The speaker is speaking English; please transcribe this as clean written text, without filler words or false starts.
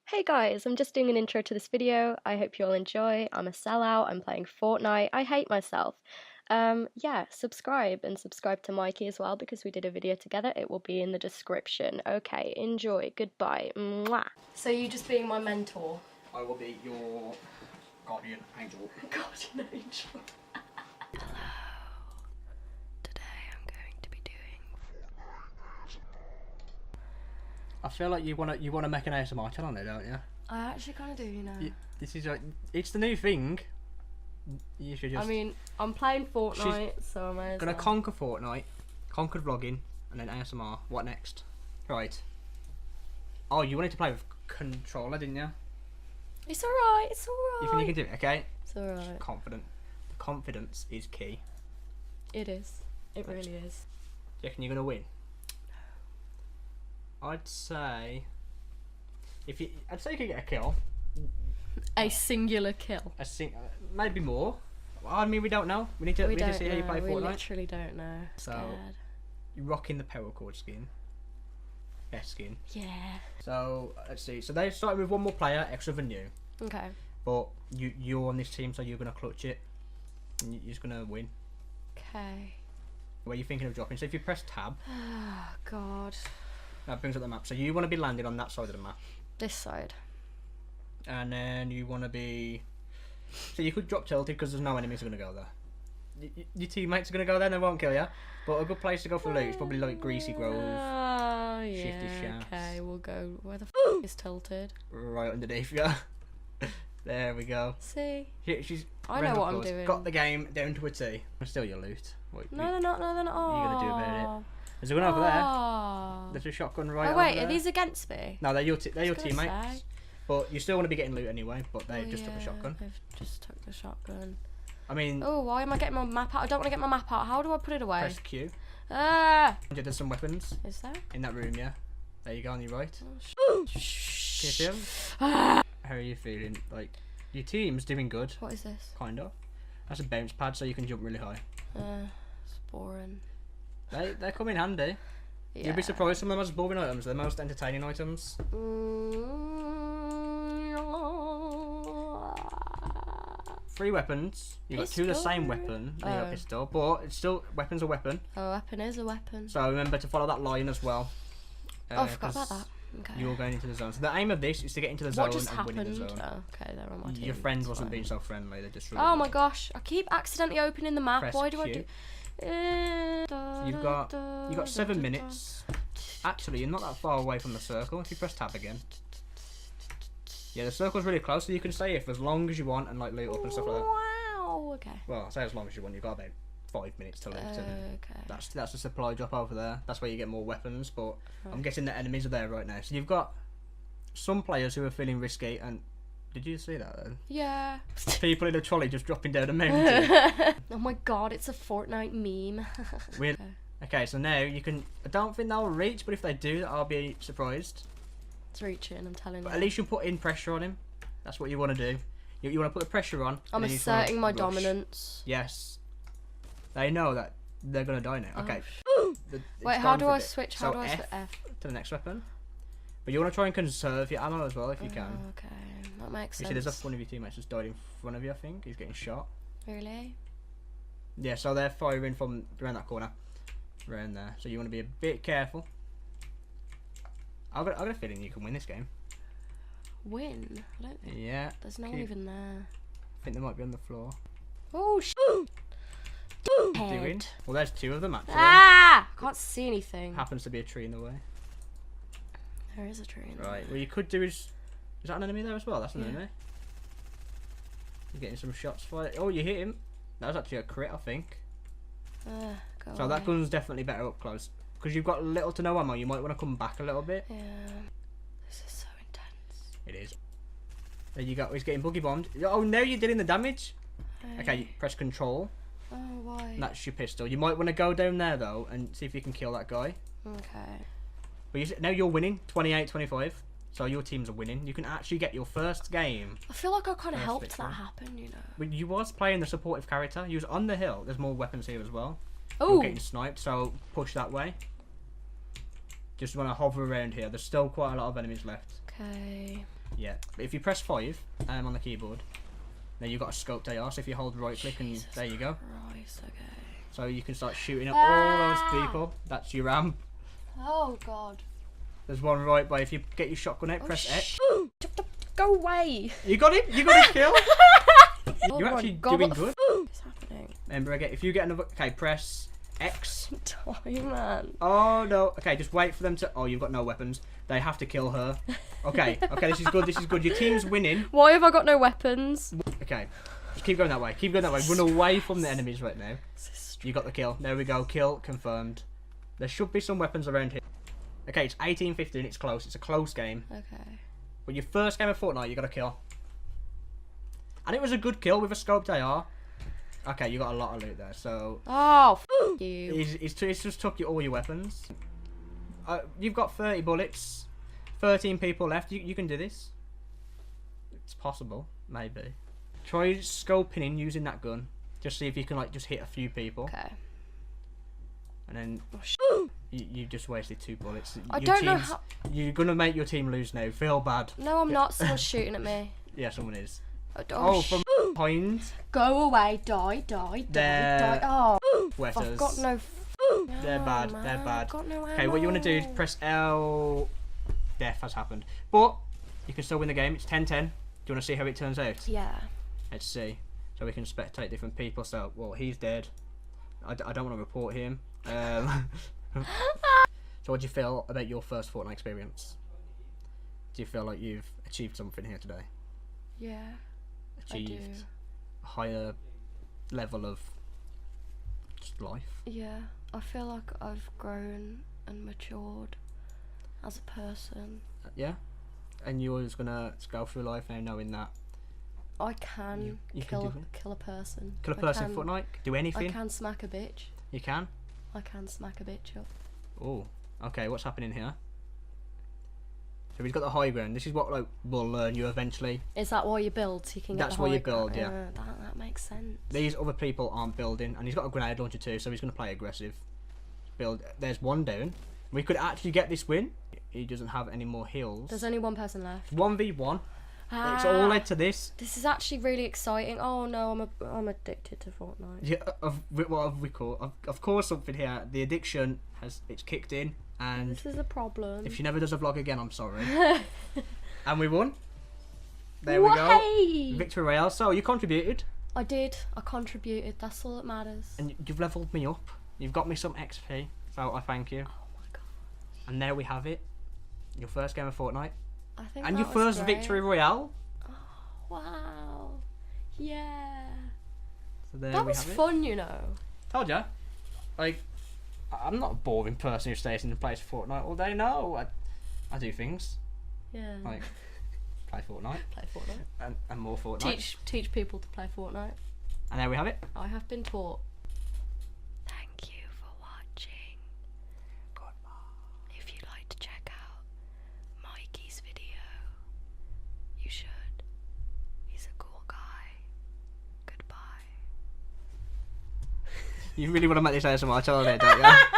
Hey guys, I'm just doing an intro to this video. I hope you all enjoy. I'm a sellout, I'm playing Fortnite, I hate myself. Yeah, subscribe to Mikey as well because we did a video together. It will be in the description. Okay, enjoy, goodbye. Mwah. So you just being my mentor? I will be your guardian angel. Guardian angel. Hello. Today I'm going to be doing... I feel like you wanna make an ASMR channel now, don't you? I actually kind of do, you know. This is it's the new thing. You should just. I mean, I'm playing Fortnite, so I may as gonna well. conquer Fortnite, conquer vlogging, and then ASMR. What next? Right. Oh, you wanted to play with controller, didn't you? It's alright, it's alright. You think you can do it, okay? It's alright. Confident. The confidence is key. It is. It really is. Do you reckon you're gonna win? I'd say you could get a kill. A singular kill. Maybe more. I mean, we don't know. We need to see how you play Fortnite. We literally don't know. So Scared. you're rocking the 𝕚𝕟𝕠𝕠𝕒𝕒𝕠𝕠 skin. Best skin. Yeah. So let's see. So they started with one more player extra than you. Okay. But you're on this team, so you're gonna clutch it. And you're just gonna win. Okay. Where are you thinking of dropping? So if you press tab, Oh God. that brings up the map. So you want to be landing on that side of the map. This side. And then you want to be... So you could drop tilted because there's no enemies going to go there. Your teammates are going to go there and they won't kill you. But a good place to go for loot is probably like 𝕤𝕦𝕦𝕦𝕦. Oh Shifty yeah. shafts. Okay, we'll go where the is tilted. Right underneath you. There we go. See. She's I know what I'm doing. Got the game down to a T. Steal your loot. No, they're not. Oh. You're going to do about it. There's one over there. There's a shotgun right over there. Oh wait, are these against me? No, they're your teammates. Say. But you still want to be getting loot anyway, but they just took the shotgun. They've just took the shotgun. I mean... Oh, why am I getting my map out? I don't want to get my map out. How do I put it away? Press Q. Ah! There's some weapons. Is there? In that room, yeah. There you go, on your right. Oh, Can you see them? How are you feeling? Like, your team's doing good. What is this? Kind of. That's a bounce pad, so you can jump really high. It's boring. They come in handy. Yeah. You'll be surprised, some of the most boring items, they're the most entertaining items. 3 weapons. You've got 2 of the same weapon. You got a pistol, but it's still weapon's a weapon. A weapon is a weapon. So remember to follow that line as well. Oh, I forgot about that. Okay. You're going into the zone. So the aim of this is to get into the zone and win in the zone. Oh, okay, they're on my team. Your friend wasn't being so friendly. They just. Oh my gosh! I keep accidentally opening the map. Press Why do Q. I do? You've got 7 minutes. Actually, you're not that far away from the circle. If you press tab again. Yeah, the circle's really close, so you can stay here for as long as you want and like loot up and stuff like that. Wow. Okay. Well, I'll say as long as you want. You've got about 5 minutes to loot. Okay. That's the supply drop over there. That's where you get more weapons. But I'm guessing the enemies are there right now. So you've got some players who are feeling risky. And did you see that then? Yeah. People in a trolley just dropping down a mountain. Oh my god! It's a Fortnite meme. Okay, so now you can. I don't think they'll reach, but if they do, I'll be surprised. It's reaching. I'm telling you. But at least you put in pressure on him. That's what you want to do. You want to put the pressure on. I'm asserting my dominance. Yes. They know that they're gonna die now. Okay. Wait, how do I switch? How do I switch F to the next weapon? But you want to try and conserve your ammo as well if you can. Okay, that makes sense. You see, there's one of your teammates just died in front of you. I think he's getting shot. Really? Yeah. So they're firing from around that corner, around there. So you want to be a bit careful. I've got a feeling you can win this game. Win? I don't think. Yeah. There's no one even there. I think they might be on the floor. Oh Doing? Well, there's 2 of them actually. Ah! I can't see anything. Happens to be a tree in the way. There is a tree in the way. Right. Well, you could do is that an enemy there as well? That's an enemy. You're getting some shots fired. Oh, you hit him. That was actually a crit, I think. So that gun's definitely better up close. Because you've got little to no ammo, you might want to come back a little bit. Yeah. This is so intense. It is. There you go. He's getting boogie bombed. Oh, now you're dealing the damage. Okay, press control. Oh, why? And that's your pistol. You might want to go down there though and see if you can kill that guy. Okay. But now you're winning, 28-25. So your teams are winning. You can actually get your first game. I feel like I kind of helped that happen, you know. But you was playing the supportive character. You was on the hill. There's more weapons here as well. Oh. You're getting sniped, so push that way. Just want to hover around here. There's still quite a lot of enemies left. Okay. Yeah. But if you press 5 on the keyboard, then you've got a scoped AR. So if you hold right click and there you go. Christ, okay. So you can start shooting at all those people. That's your ram. Oh god. There's one right by. If you get your shotgun out, press X. Go away. You got him. You got his kill. You're actually doing good. What's happening? Remember, if you get another, okay, press X. Die, man. Oh no. Okay, just wait for them to. Oh, you've got no weapons. They have to kill her. Okay. Okay, this is good. This is good. Your team's winning. Why have I got no weapons? Okay, just keep going that way. Keep going that way. Run away from the enemies right now. You got the kill. There we go. Kill confirmed. There should be some weapons around here. Okay, it's 18-15. It's close. It's a close game. Okay. But your first game of Fortnite, you got a kill. And it was a good kill with a scoped AR. Okay, you got a lot of loot there, so... Oh, f you. He's just took you all your weapons. You've got 30 bullets. 13 people left. You can do this. It's possible, maybe. Try scoping in using that gun. Just see if you can, like, just hit a few people. Okay. And then... You just wasted 2 bullets. I don't know how... You're going to make your team lose now. Feel bad. No, I'm not. Someone's shooting at me. Yeah, someone is. Oh, from behind. Go away. Die. Oh, I've got no... They're bad. Man. They're bad. Got no okay, what you want to do is press L. Death has happened. But you can still win the game. It's 10-10. Do you want to see how it turns out? Yeah. Let's see. So we can spectate different people. So, well, he's dead. I don't want to report him. So what do you feel about your first Fortnite experience? Do you feel like you've achieved something here today? Yeah, achieved I do. A higher level of just life? Yeah, I feel like I've grown and matured as a person. Yeah? And you're just gonna go through life now knowing that I can kill a person. Kill a person in Fortnite? Do anything? I can smack a bitch. You can? I can smack a bitch up. Oh, okay, what's happening here? So we've got the high ground. This is what will learn you eventually. Is that why you build? So you can get That's why you build, yeah. That makes sense. These other people aren't building, and he's got a grenade launcher too, so he's going to play aggressive. Build. There's one down. We could actually get this win. He doesn't have any more heals. There's only one person left. 1v1. It's all led to this. This is actually really exciting. Oh no, I'm addicted to Fortnite. Yeah, of course something here. The addiction it's kicked in, and this is a problem. If she never does a vlog again, I'm sorry. And we won. There we go. Victory Royale. So you contributed. I did. I contributed. That's all that matters. And you've leveled me up. You've got me some XP. So I thank you. Oh my god. And there we have it. Your first game of Fortnite. I think and your first Victory Royale. Oh, wow. Yeah. So there that was fun, you know. Told ya. Like, I'm not a boring person who stays in the place for Fortnite all day. No, I do things. Yeah. Like play Fortnite. Play Fortnite. And more Fortnite. Teach people to play Fortnite. And there we have it. I have been taught. Thank you for watching. Goodbye. If you'd like to check out Mikey's video, you should. He's a cool guy. Goodbye. You really want to make this ASMR channel, don't you?